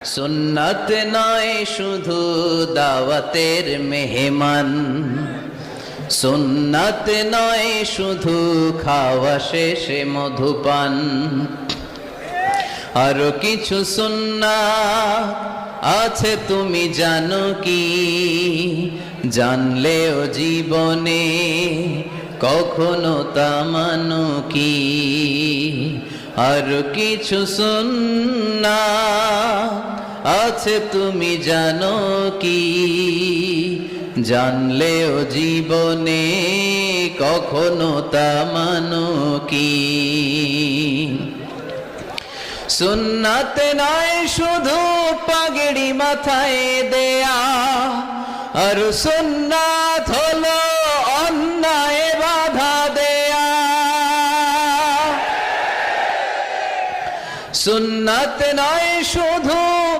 সুন্নাত নয় শুধু দাওয়াতের মেহমান, সুন্নাত নয় শুধু খাওয়া শেষে মধুপান, আরো কিছু সুন্নাত আছে তুমি জানো কি? জানলেও জীবনে কখনো তা মানো কি? আরো কিছু সুন্নাত আছে তুমি জানো কি? জানলেও জীবনে কখনো তা মানো কি? সুন্নাত নয় শুধু পাগড়ি মাথায় দেয়া, আর সুন্নাত হলো অন্যায় বাধা দেয়া। সুন্নাত নয়